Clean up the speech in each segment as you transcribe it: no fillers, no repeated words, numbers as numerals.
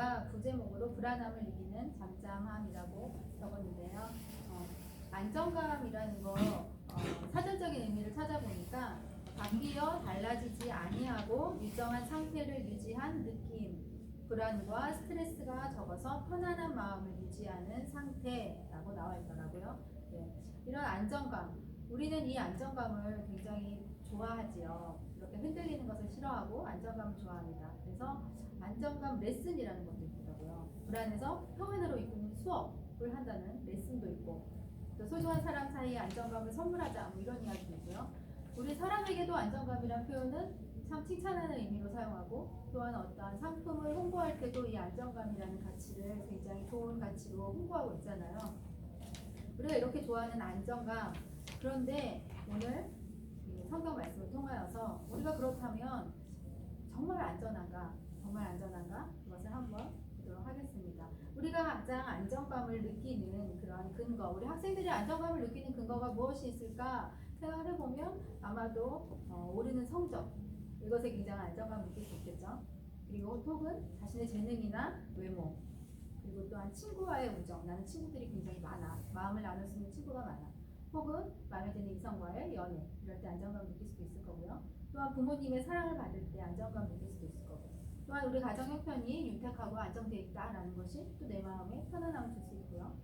제가 부제목으로 불안함을 이기는 잠잠함이라고 적었는데요. 안정감이라는 거 사전적인 의미를 찾아보니까 바뀌어 달라지지 아니하고 일정한 상태를 유지한 느낌, 불안과 스트레스가 적어서 편안한 마음을 유지하는 상태라고 나와 있더라고요. 네. 이런 안정감, 우리는 이 안정감을 굉장히 좋아하지요. 이렇게 흔들리는 것을 싫어하고 안정감을 좋아합니다. 그래서 안정감 레슨이라는 것도 있더라고요. 불안에서 평안으로 이끄는 수업을 한다는 레슨도 있고, 또 소중한 사람 사이에 안정감을 선물하자, 뭐 이런 이야기도 있고요. 우리 사람에게도 안정감이란 표현은 참 칭찬하는 의미로 사용하고, 또한 어떠한 상품을 홍보할 때도 이 안정감이라는 가치를 굉장히 좋은 가치로 홍보하고 있잖아요. 우리가 이렇게 좋아하는 안정감, 그런데 오늘 성경 말씀을 통하여서 우리가 그렇다면 정말 안전한가? 정말 안전한가? 그것을 한번 보도록 하겠습니다. 우리가 가장 안정감을 느끼는 그런 근거, 우리 학생들이 안정감을 느끼는 근거가 무엇이 있을까 생각을 해보면 아마도 오르는 성적, 이것에 굉장히 안정감을 느낄 수 있겠죠. 그리고 혹은 자신의 재능이나 외모, 그리고 또한 친구와의 우정, 나는 친구들이 굉장히 많아, 마음을 나눌 수 있는 친구가 많아, 혹은 마음에 드는 이성과의 연애, 이럴 때 안정감을 느낄 수도 있을 거고요. 또한 부모님의 사랑을 받을 때 안정감을 느낄 수도 있을 거고, 또한 우리 가정 형편이 윤택하고 안정되어 있다라는 것이 또 내 마음에 편안함을 줄 수 있고요.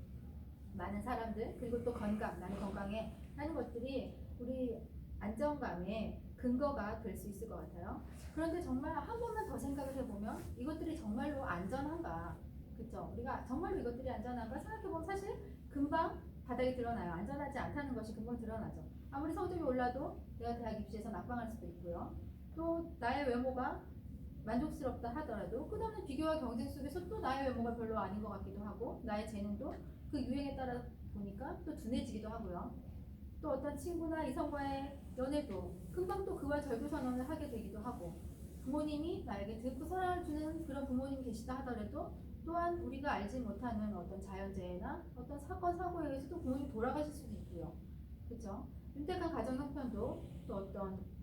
많은 사람들, 그리고 또 건강, 나는 건강해 하는 것들이 우리 안정감의 근거가 될 수 있을 것 같아요. 그런데 정말 한 번만 더 생각을 해보면 이것들이 정말로 안전한가? 그렇죠? 우리가 정말로 이것들이 안전한가 생각해보면 사실 금방 바닥에 드러나요. 안전하지 않다는 것이 금방 드러나죠. 아무리 성적이 올라도 내가 대학 입시에서 낙방할 수도 있고요. 또 나의 외모가 만족스럽다 하더라도 끝없는 비교와 경쟁 속에서 또 나의 외모가 별로 아닌 것 같기도 하고, 나의 재능도 그 유행에 따라 보니까 또 둔해지기도 하고요. 또 어떤 친구나 이성과의 연애도 금방 또 그와 절교선언을 하게 되기도 하고, 부모님이 나에게 듬뿍 사랑을 주는 그런 부모님이 계시다 하더라도 또한 우리가 알지 못하는 어떤 자연재해나 어떤 사건 사고에 의해서도 부모님이 돌아가실 수도 있고요. 그렇죠? 윤택한 가정 형편도 또 어떤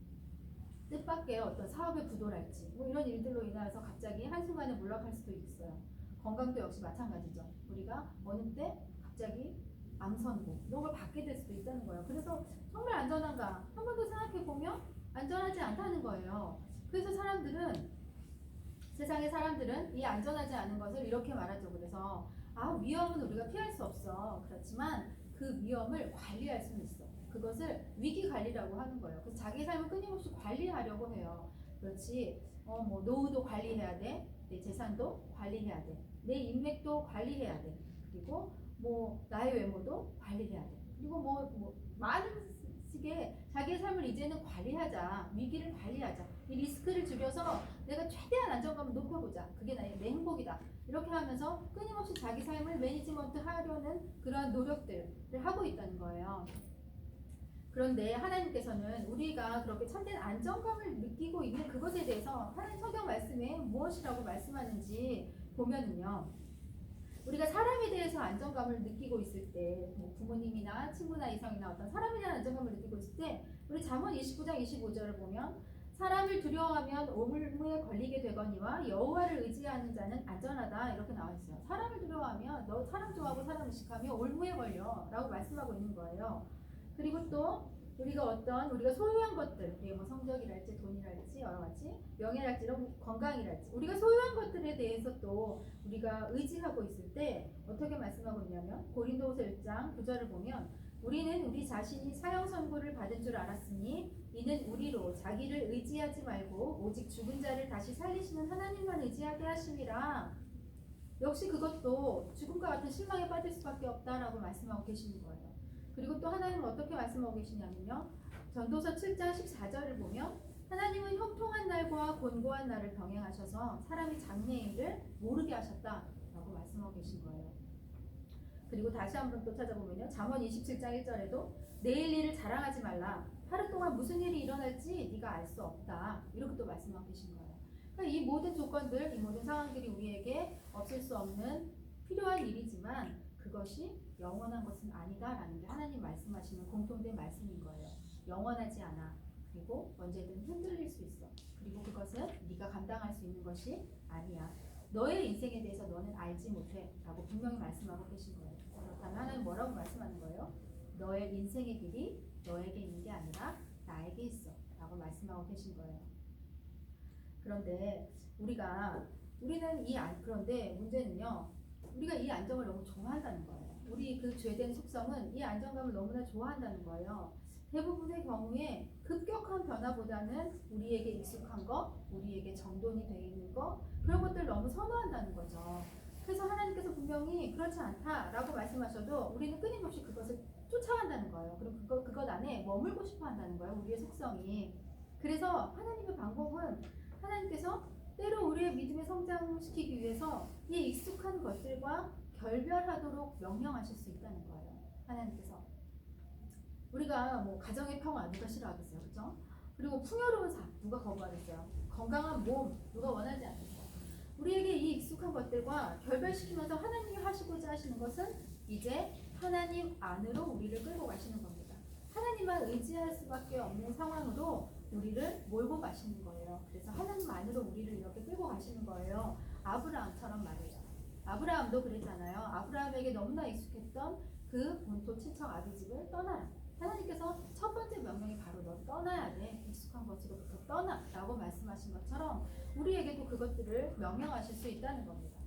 뜻밖의 어떤 사업의 부도랄지 뭐 이런 일들로 인하여서 갑자기 한순간에 몰락할 수도 있어요. 건강도 역시 마찬가지죠. 우리가 어느 때 갑자기 암 선고 이런 걸 받게 될 수도 있다는 거예요. 그래서 정말 안전한가? 한 번 더 생각해 보면 안전하지 않다는 거예요. 그래서 세상의 사람들은 이 안전하지 않은 것을 이렇게 말하죠. 그래서 위험은 우리가 피할 수 없어. 그렇지만 그 위험을 관리할 수는 있어. 그것을 위기 관리라고 하는 거예요. 그래서 자기 삶을 끊임없이 관리하려고 해요. 그렇지. 뭐 노후도 관리해야 돼. 내 재산도 관리해야 돼. 내 인맥도 관리해야 돼. 그리고 뭐 나의 외모도 관리해야 돼. 그리고 뭐 많은 식의 자기의 삶을 이제는 관리하자. 위기를 관리하자. 이 리스크를 줄여서 내가 최대한 안정감을 높여보자. 그게 내 행복이다. 이렇게 하면서 끊임없이 자기 삶을 매니지먼트 하려는 그러한 노력들을 하고 있다는 거예요. 그런데 하나님께서는 우리가 그렇게 참된 안정감을 느끼고 있는 그것에 대해서 하나님 성경 말씀에 무엇이라고 말씀하는지 보면은요, 우리가 사람에 대해서 안정감을 느끼고 있을 때, 뭐 부모님이나 친구나 이성이나 어떤 사람에 대한 안정감을 느끼고 있을 때, 우리 잠언 29장 25절을 보면 사람을 두려워하면 올무에 걸리게 되거니와 여호와를 의지하는 자는 안전하다, 이렇게 나와 있어요. 사람을 두려워하면 너 사람 좋아하고 사람 의식하면 올무에 걸려 라고 말씀하고 있는 거예요. 그리고 또 우리가 소유한 것들, 뭐 성적이랄지 돈이랄지 여러 가지 명예랄지 이런 건강이랄지 우리가 소유한 것들에 대해서 또 우리가 의지하고 있을 때 어떻게 말씀하고 있냐면 고린도후서 1장 9절을 보면 우리는 우리 자신이 사형 선고를 받은 줄 알았으니 이는 우리로 자기를 의지하지 말고 오직 죽은 자를 다시 살리시는 하나님만 의지하게 하심이라. 역시 그것도 죽음과 같은 실망에 빠질 수밖에 없다라고 말씀하고 계시는 거예요. 그리고 또 하나님은 어떻게 말씀하고 계시냐면요, 전도서 7장 14절을 보면 하나님은 형통한 날과 곤고한 날을 병행하셔서 사람이 장래일을 모르게 하셨다라고 말씀하고 계신 거예요. 그리고 다시 한번 또 찾아보면요, 잠언 27장 1절에도 내일 일을 자랑하지 말라. 하루 동안 무슨 일이 일어날지 네가 알 수 없다. 이렇게 또 말씀하고 계신 거예요. 그러니까 이 모든 조건들, 이 모든 상황들이 우리에게 없을 수 없는 필요한 일이지만 그것이 영원한 것은 아니다라는 게 하나님 말씀하시는 공통된 말씀인 거예요. 영원하지 않아. 그리고 언제든 흔들릴 수 있어. 그리고 그것은 네가 감당할 수 있는 것이 아니야. 너의 인생에 대해서 너는 알지 못해 라고 분명히 말씀하고 계신 거예요. 그렇다면 하나님 뭐라고 말씀하는 거예요? 너의 인생의 길이 너에게 있는 게 아니라 나에게 있어 라고 말씀하고 계신 거예요. 그런데 그런데 문제는요, 우리가 이 안정을 너무 좋아한다는 거예요. 우리 그 죄된 속성은 이 안정감을 너무나 좋아한다는 거예요. 대부분의 경우에 급격한 변화보다는 우리에게 익숙한 거, 우리에게 정돈이 되어 있는 거, 그런 것들을 너무 선호한다는 거죠. 그래서 하나님께서 분명히 그렇지 않다라고 말씀하셔도 우리는 끊임없이 그것을 쫓아간다는 거예요. 그리고 그것 안에 머물고 싶어 한다는 거예요. 우리의 속성이. 그래서 하나님의 방법은 하나님께서 때로 우리의 믿음을 성장시키기 위해서 이 익숙한 것들과 결별하도록 명령하실 수 있다는 거예요. 하나님께서. 우리가 뭐 가정의 평화 누가 싫어하겠어요, 그렇죠? 그리고 풍요로운 삶 누가 거부하겠어요? 건강한 몸 누가 원하지 않겠어요? 우리에게 이 익숙한 것들과 결별시키면서 하나님이 하시고자 하시는 것은 이제 하나님 안으로 우리를 끌고 가시는 겁니다. 하나님만 의지할 수밖에 없는 상황으로 우리를 몰고 가시는 거예요. 그래서 하나님 안으로 우리를 이렇게 끌고 가시는 거예요. 아브라함처럼 말이에요. 아브라함도 그랬잖아요. 아브라함에게 너무나 익숙했던 그 본토 친척 아비집을 떠나라. 하나님께서 첫 번째 명령이 바로 너 떠나야 돼. 익숙한 것으로부터 떠나 라고 말씀하신 것처럼 우리에게도 그것들을 명령하실 수 있다는 겁니다.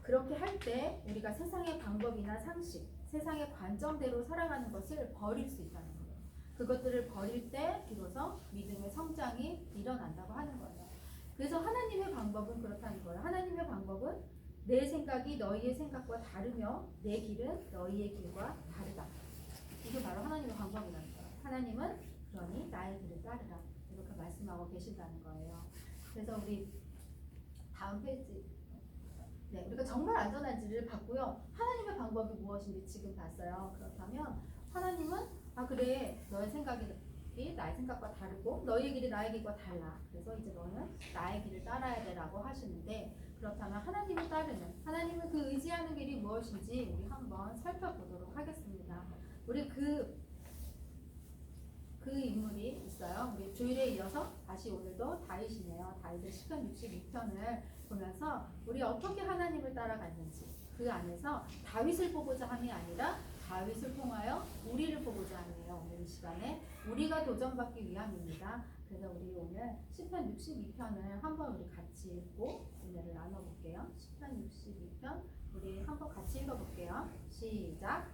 그렇게 할 때 우리가 세상의 방법이나 상식, 세상의 관점대로 살아가는 것을 버릴 수 있다는 거예요. 그것들을 버릴 때 비로소 믿음의 성장이 일어난다고 하는 거예요. 그래서 하나님의 방법은 그렇다는 거예요. 하나님의 방법은 내 생각이 너희의 생각과 다르며 내 길은 너희의 길과 다르다. 이게 바로 하나님의 방법이라는 거예요. 하나님은 그러니 나의 길을 따르라. 이렇게 말씀하고 계신다는 거예요. 그래서 우리 다음 페이지. 네, 우리가 정말 안전한지를 봤고요. 하나님의 방법이 무엇인지 지금 봤어요. 그렇다면 하나님은 그래 너의 생각이 나의 생각과 다르고 너의 길이 나의 길과 달라. 그래서 이제 너는 나의 길을 따라야 돼라고 하시는데 그렇다면 하나님을 따르는 하나님을 그 의지하는 길이 무엇인지 우리 한번 살펴보도록 하겠습니다. 우리 그 인물이 있어요. 우리 주일에 이어서 다시 오늘도 다윗이네요. 다윗의 시편 62편을 보면서 우리 어떻게 하나님을 따라갔는지 그 안에서 다윗을 보고자 함이 아니라 다윗을 통하여 우리를 보고자 하네요. 오늘 이 시간에 우리가 도전받기 위함입니다. 그래서 우리 오늘 시편 62편을 한번 우리 같이 읽고 은혜를 나눠볼게요. 시편 62편 우리 한번 같이 읽어볼게요. 시작.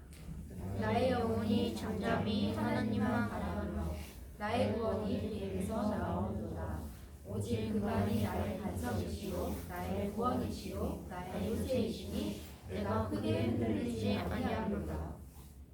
나의 영혼이 잠잠히 하나님만 바라보며 나의 구원이 그에게서 나오노라. 오직 그만이 나의 반석이시요 나의 구원이시요 나의 요새이시니 내가 크게 흔들리지 아니하노라.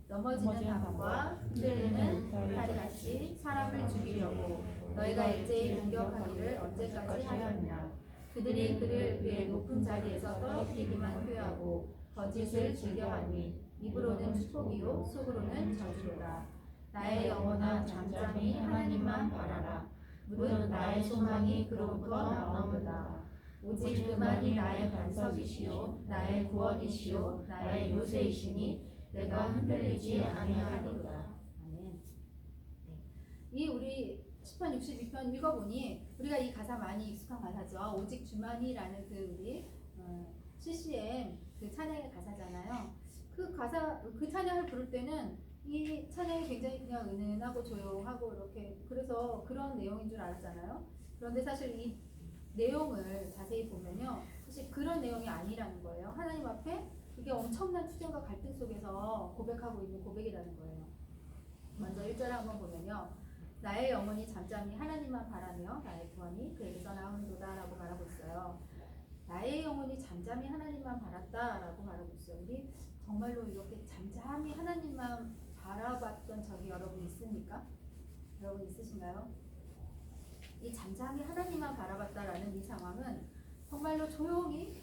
넘어지는 밤과 흔들리는 달같이 사람을 죽이려고 너희가 일제히 공격하기를 언제까지 하였냐. 그들이 그를 그의 높은 자리에서 떨어뜨리기만 표하고 거짓을 즐겨하니 입으로는 축복이요 속으로는 저주로라. 나의 영혼아 잠잠히 하나님만 바라라. 무릇 나의 소망이 그로부터 나오노라. 오직 그만이 나의 반석이시요 나의 구원이시요 나의 요새이시니 내가 흔들리지 아니하리로다. 아멘. 이 우리 시편 62편 읽어보니 우리가 이 가사 많이 익숙한 가사죠. 오직 주만이라는 그 우리 CCM 그 찬양의 가사잖아요. 그 가사 그 찬양을 부를 때는 이 찬양이 굉장히 그냥 은은하고 조용하고 이렇게 그래서 그런 내용인 줄 알았잖아요. 그런데 사실 이 내용을 자세히 보면요, 사실 그런 내용이 아니라는 거예요. 하나님 앞에 이게 엄청난 투쟁과 갈등 속에서 고백하고 있는 고백이라는 거예요. 먼저 1절 한번 보면요, 나의 영혼이 잠잠히 하나님만 바라며 나의 구원이 그에게서 나오는도다 라고 말하고 있어요. 나의 영혼이 잠잠히 하나님만 바랐다라고 말하고 있어요. 우리 정말로 이렇게 잠잠히 하나님만 바라봤던 적이 여러분 있습니까? 여러분 있으신가요? 이 잠잠히 하나님만 바라봤다라는 이 상황은 정말로 조용히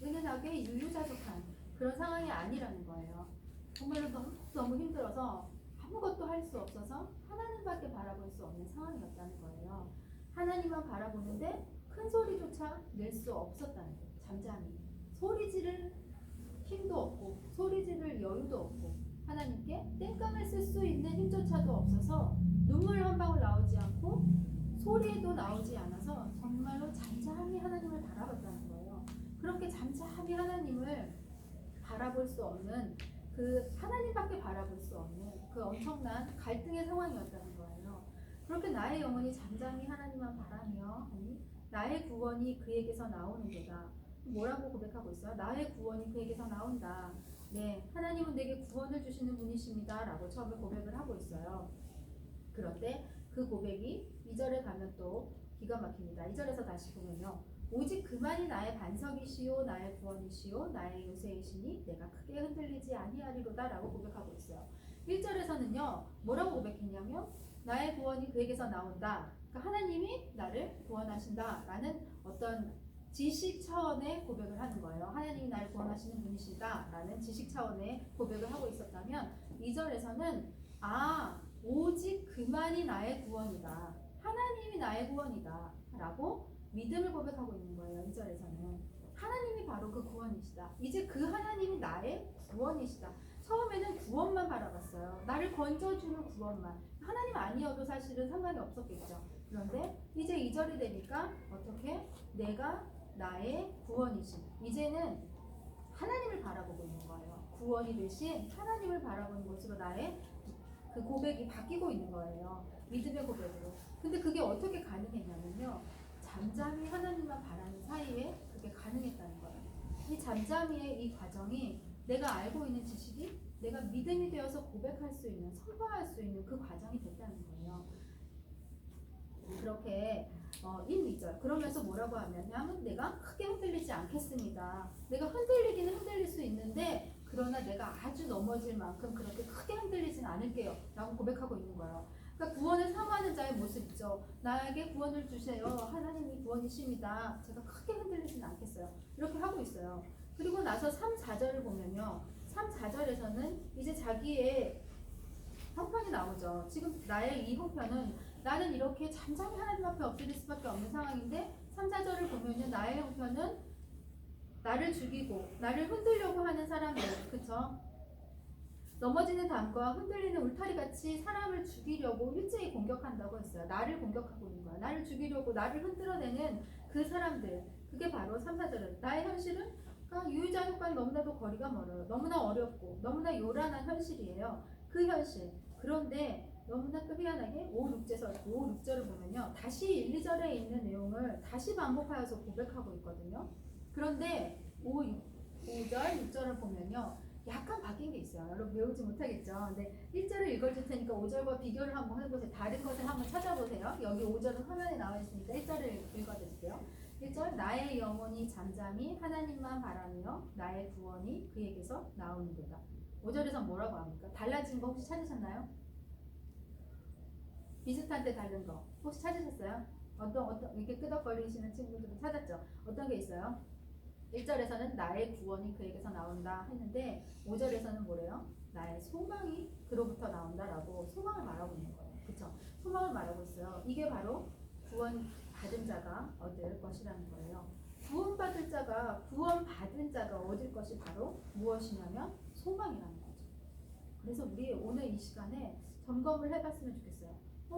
은은하게 유유자적한 그런 상황이 아니라는 거예요. 정말로 너무 힘들어서 아무것도 할 수 없어서 하나님밖에 바라볼 수 없는 상황이었다는 거예요. 하나님만 바라보는데 큰 소리조차 낼 수 없었다는 거예요. 잠잠히 소리 지를 힘도 없고 소리 지를 여유도 없고 하나님께 땡깡을 쓸 수 있는 힘조차도 없어서 눈물 한 방울 나오지 않고 소리도 나오지 않아서 정말로 잠잠히 하나님을 바라봤다는 거예요. 그렇게 잠잠히 하나님을 바라볼 수 없는 그 하나님밖에 바라볼 수 없는 그 엄청난 갈등의 상황이었다는 거예요. 그렇게 나의 영혼이 잠잠히 하나님만 바라며 나의 구원이 그에게서 나오는도다. 뭐라고 고백하고 있어요? 나의 구원이 그에게서 나온다. 네, 하나님은 내게 구원을 주시는 분이십니다 라고 처음에 고백을 하고 있어요. 그런데 그 고백이 2절에 가면 또 기가 막힙니다. 2절에서 다시 보면요, 오직 그만이 나의 반석이시요 나의 구원이시요 나의 요새이시니 내가 크게 흔들리지 아니하리로다 라고 고백하고 있어요. 1절에서는요 뭐라고 고백했냐면 나의 구원이 그에게서 나온다. 그러니까 하나님이 나를 구원하신다 라는 어떤 지식 차원의 고백을 하는 거예요. 하나님이 나를 구원하시는 분이시다 라는 지식 차원의 고백을 하고 있었다면 2절에서는 오직 그만이 나의 구원이다. 하나님이 나의 구원이다 라고 믿음을 고백하고 있는 거예요. 2절에서는 하나님이 바로 그 구원이시다. 이제 그 하나님이 나의 구원이시다. 처음에는 구원만 바라봤어요. 나를 건져주는 구원만. 하나님 아니어도 사실은 상관이 없었겠죠. 그런데 이제 2절이 되니까 어떻게? 내가 나의 구원이신. 이제는 하나님을 바라보고 있는 거예요. 구원이 되신 하나님을 바라보는 것으로 나의 그 고백이 바뀌고 있는 거예요. 믿음의 고백으로. 근데 그게 어떻게 가능했냐면요, 잠잠히 하나님만 바라는 사이에 그게 가능했다는 거예요. 이 잠잠히의 이 과정이 내가 알고 있는 지식이 내가 믿음이 되어서 고백할 수 있는, 선포할 수 있는 그 과정이 됐다는 거예요. 그렇게 1, 2절 그러면서 뭐라고 하냐면 내가 크게 흔들리지 않겠습니다. 내가 흔들리기는 흔들릴 수 있는데 그러나 내가 아주 넘어질 만큼 그렇게 크게 흔들리진 않을게요 라고 고백하고 있는 거예요. 그러니까 구원을 사모하는 자의 모습이죠. 나에게 구원을 주세요. 하나님이 구원이십니다. 제가 크게 흔들리진 않겠어요. 이렇게 하고 있어요. 그리고 나서 3, 4절을 보면요, 3, 4절에서는 이제 자기의 형편이 나오죠. 지금 나의 이 형편은 나는 이렇게 잠잠히 하나님 앞에 엎드릴 수밖에 없는 상황인데 3, 4절을 보면요, 나의 형편은 나를 죽이고 나를 흔들려고 하는 사람들, 그쵸? 넘어지는 담과 흔들리는 울타리같이 사람을 죽이려고 일제히 공격한다고 했어요. 나를 공격하고 있는 거야. 나를 죽이려고 나를 흔들어내는 그 사람들, 그게 바로 3, 4절은 나의 현실은 유유자 효과는 너무나도 거리가 멀어요. 너무나 어렵고 너무나 요란한 현실이에요. 그 현실. 그런데 너무나 또 희한하게 5, 6절을 보면요, 다시 1, 2절에 있는 내용을 다시 반복하여서 고백하고 있거든요. 그런데 5절, 6절을 보면요, 약간 바뀐 게 있어요. 여러분 외우지 못하겠죠. 근데 1절을 읽어줄 테니까 5절과 비교를 한번 해보세요. 다른 것을 한번 찾아보세요. 여기 5절은 화면에 나와 있으니까 1절을 읽어드릴게요. 1절, 나의 영혼이 잠잠히 하나님만 바라며 나의 구원이 그에게서 나오는도다. 5절에서 뭐라고 합니까? 달라진 거 혹시 찾으셨나요? 비슷한 때 다른 거 혹시 찾으셨어요? 어떤 이렇게 끄덕거리시는 친구들은 찾았죠? 어떤 게 있어요? 1절에서는 나의 구원이 그에게서 나온다 했는데 5절에서는 뭐래요? 나의 소망이 그로부터 나온다라고 소망을 말하고 있는 거예요. 그쵸? 소망을 말하고 있어요. 이게 바로 구원 받은 자가 얻을 것이라는 거예요. 구원받은 자가 얻을 것이 바로 무엇이냐면 소망이라는 거죠. 그래서 우리 오늘 이 시간에 점검을 해봤으면 좋겠어요.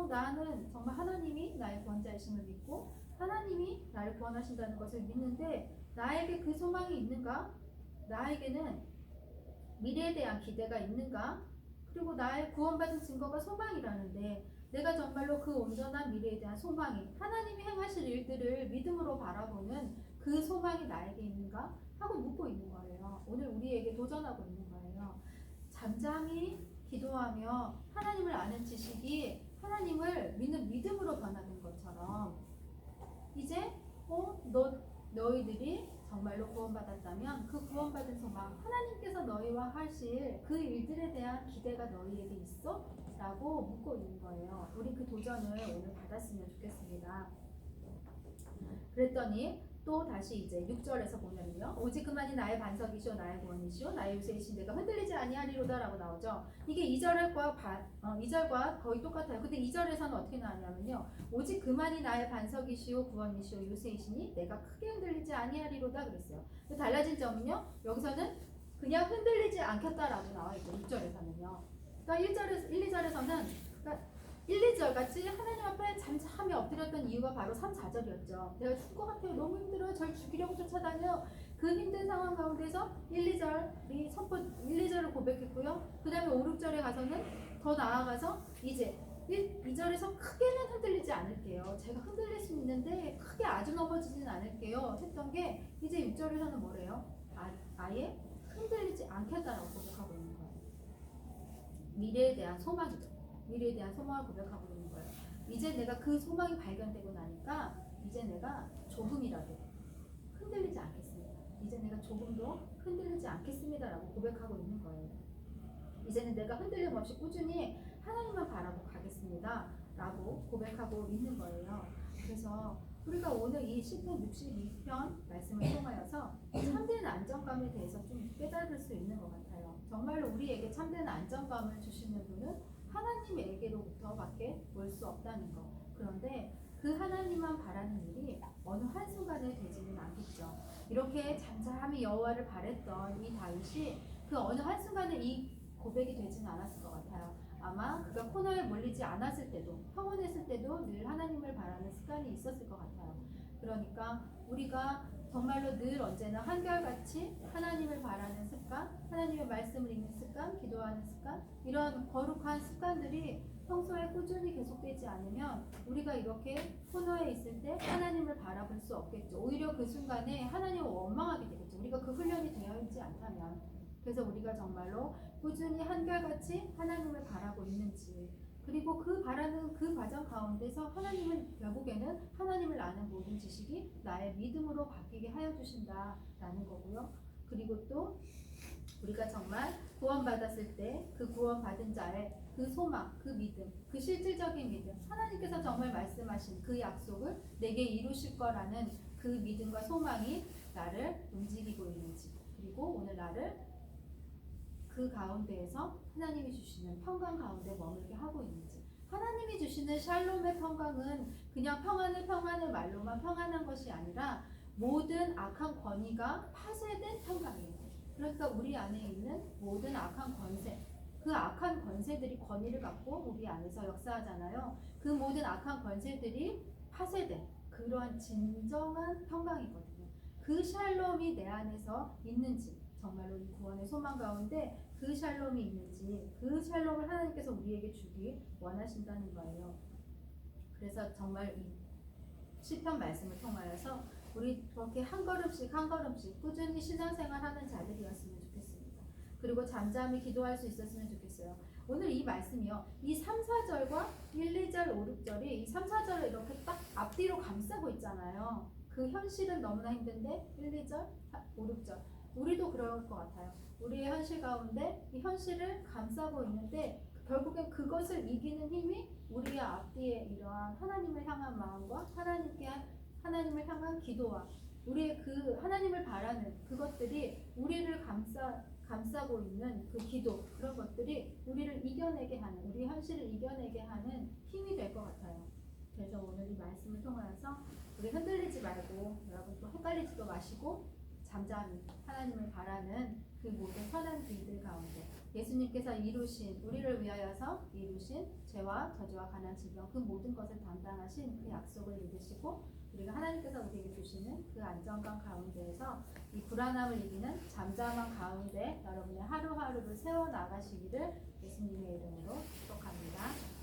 나는 정말 하나님이 나의 구원자이심을 믿고 하나님이 나를 구원하신다는 것을 믿는데 나에게 그 소망이 있는가? 나에게는 미래에 대한 기대가 있는가? 그리고 나의 구원받은 증거가 소망이라는데 내가 정말로 그 온전한 미래에 대한 소망이, 하나님이 행하실 일들을 믿음으로 바라보는 그 소망이 나에게 있는가? 하고 묻고 있는 거예요. 오늘 우리에게 도전하고 있는 거예요. 잠잠히 기도하며 하나님을 아는 지식이 하나님을 믿는 믿음으로 변하는 것처럼 이제 너희들이 정말로 구원받았다면 그 구원받은 소망, 하나님께서 너희와 하실 그 일들에 대한 기대가 너희에게 있어? 라고 묻고 있는 거예요. 우리 그 도전을 오늘 받았으면 좋겠습니다. 그랬더니 또 다시 이제 6절에서 보면요, 오직 그만이 나의 반석이시오 나의 구원이시오 나의 요새이신 내가 흔들리지 아니하리로다 라고 나오죠. 이게 2절과 거의 똑같아요. 근데 2절에서는 어떻게 나왔냐면요, 오직 그만이 나의 반석이시오 구원이시오 요새이시니 내가 크게 흔들리지 아니하리로다 그랬어요. 근데 달라진 점은요, 여기서는 그냥 흔들리지 않겠다라고 나와있죠. 6절에서는요. 그러니까 1, 2절에서는 그러니까 1, 2절 같이 하나님 앞에 잠잠히 엎드렸던 이유가 바로 3, 4절이었죠. 내가 죽을 것 같아요. 너무 힘들어요. 절 죽이려고 쫓아다녀요. 그 힘든 상황 가운데서 1, 2절이 선포 1, 2절을 고백했고요. 그 다음에 5, 6절에 가서는 더 나아가서 이제 2절에서 크게는 흔들리지 않을게요. 제가 흔들릴 수 있는데 크게 아주 넘어지진 않을게요. 했던 게 이제 6절에서는 뭐래요? 아예 흔들리지 않겠다라고 고백하고 있는 거예요. 미래에 대한 소망이죠. 미래에 대한 소망을 고백하고 있는 거예요. 이제 내가 그 소망이 발견되고 나니까 이제 내가 조금이라도 흔들리지 않겠습니다. 이제 내가 조금도 흔들리지 않겠습니다라고 고백하고 있는 거예요. 이제는 내가 흔들림 없이 꾸준히 하나님만 바라고 가겠습니다 라고 고백하고 있는 거예요. 그래서 우리가 오늘 이 시편 62편 말씀을 통하여서 참된 안정감에 대해서 좀 깨달을 수 있는 것 같아요. 정말로 우리에게 참된 안정감을 주시는 분은 하나님에게로부터밖에 올 수 없다는 거. 그런데 그 하나님만 바라는 일이 어느 한순간에 되지는 않겠죠. 이렇게 잠잠히 여호와를 바랬던 이 다윗이 그 어느 한순간에 이 고백이 되지는 않았을 것 같아요. 아마 그가 코너에 몰리지 않았을 때도, 평온했을 때도 늘 하나님을 바라는 습관이 있었을 것 같아요. 그러니까 우리가 정말로 늘 언제나 한결같이 하나님을 바라는 습관, 하나님의 말씀을 읽는 습관, 기도하는 습관, 이런 거룩한 습관들이 평소에 꾸준히 계속되지 않으면 우리가 이렇게 코너에 있을 때 하나님을 바라볼 수 없겠죠. 오히려 그 순간에 하나님을 원망하게 되겠죠. 우리가 그 훈련이 되어 있지 않다면. 그래서 우리가 정말로 꾸준히 한결같이 하나님을 바라고 있는지, 그리고 그 바라는 그 과정 가운데서 하나님은 결국에는 하나님을 아는 모든 지식이 나의 믿음으로 바뀌게 하여 주신다라는 거고요. 그리고 또 우리가 정말 구원받았을 때 그 구원받은 자의 그 소망, 그 믿음, 그 실질적인 믿음, 하나님께서 정말 말씀하신 그 약속을 내게 이루실 거라는 그 믿음과 소망이 나를 움직이고 있는지, 그리고 오늘 나를 그 가운데에서 하나님이 주시는 평강 가운데 머물게 하고 있는지. 하나님이 주시는 샬롬의 평강은 그냥 평안을 말로만 평안한 것이 아니라 모든 악한 권위가 파쇄된 평강이에요. 그러니까 우리 안에 있는 모든 악한 권세, 그 악한 권세들이 권위를 갖고 우리 안에서 역사하잖아요. 그 모든 악한 권세들이 파쇄된 그러한 진정한 평강이거든요. 그 샬롬이 내 안에서 있는지, 정말로 이 구원의 소망 가운데 그 샬롬이 있는지, 그 샬롬을 하나님께서 우리에게 주기 원하신다는 거예요. 그래서 정말 이 시편 말씀을 통하여서 우리 그렇게 한 걸음씩 한 걸음씩 꾸준히 신앙생활하는 자들이었으면 좋겠습니다. 그리고 잠잠히 기도할 수 있었으면 좋겠어요. 오늘 이 말씀이요, 이 3, 4절과 1, 2절, 5, 6절이 이 3, 4절을 이렇게 딱 앞뒤로 감싸고 있잖아요. 그 현실은 너무나 힘든데 1, 2절, 5, 6절 우리도 그럴 것 같아요. 우리의 현실 가운데 이 현실을 감싸고 있는데 결국엔 그것을 이기는 힘이 우리의 앞뒤에 이러한 하나님을 향한 마음과 하나님을 향한 기도와 우리의 그 하나님을 바라는 그것들이 우리를 감싸고 있는 그 기도, 그런 것들이 우리를 이겨내게 하는, 우리 현실을 이겨내게 하는 힘이 될 것 같아요. 그래서 오늘 이 말씀을 통해서 우리 흔들리지 말고, 여러분 또 헷갈리지도 마시고 잠잠히 하나님을 바라는 그 모든 선한 길들 가운데 예수님께서 이루신, 우리를 위하여서 이루신 죄와 저주와 가난 질병 그 모든 것을 담당하신 그 약속을 믿으시고 우리가 하나님께서 우리에게 주시는 그 안정감 가운데에서 이 불안함을 이기는 잠잠한 가운데 여러분의 하루하루를 세워나가시기를 예수님의 이름으로 축복합니다.